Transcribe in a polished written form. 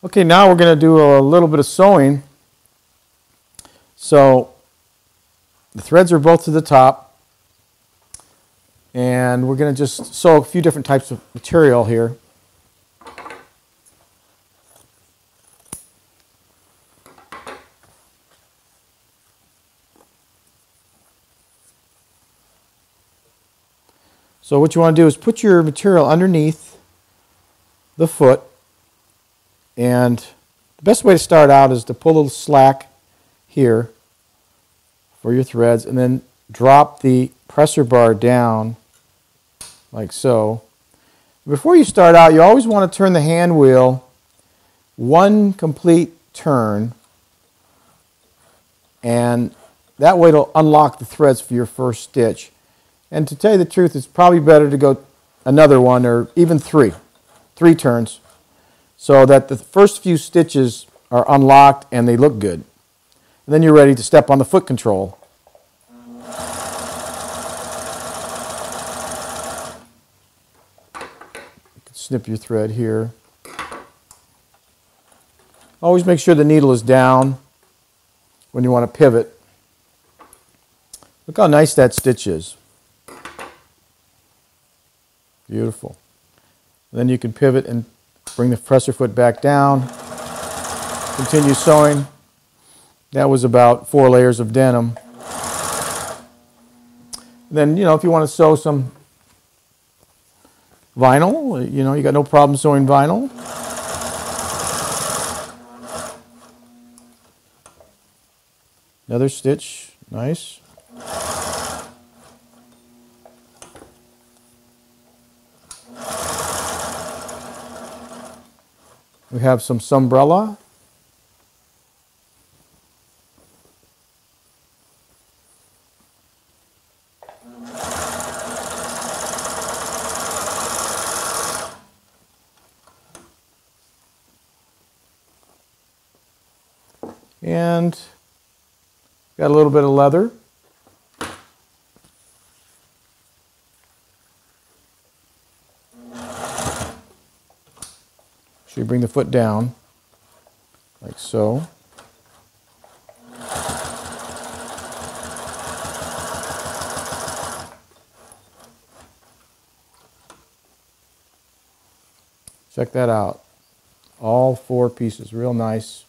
Okay, now we're going to do a little bit of sewing. So the threads are both to the top, and we're going to just sew a few different types of material here. So what you want to do is put your material underneath the foot, and the best way to start out is to pull a little slack here for your threads, and then drop the presser bar down like so. Before you start out, you always want to turn the hand wheel one complete turn, and that way it'll unlock the threads for your first stitch. And to tell you the truth, it's probably better to go another one, or even three turns, so that the first few stitches are unlocked and they look good. And then you're ready to step on the foot control. You can snip your thread here. Always make sure the needle is down when you want to pivot. Look how nice that stitch is. Beautiful. Then you can pivot and bring the presser foot back down. Continue sewing. That was about 4 layers of denim. Then, if you want to sew some vinyl, you got no problem sewing vinyl. Another stitch, nice. We have some sunbrella. And got a little bit of leather. So you bring the foot down, like so. Check that out. All 4 pieces, real nice.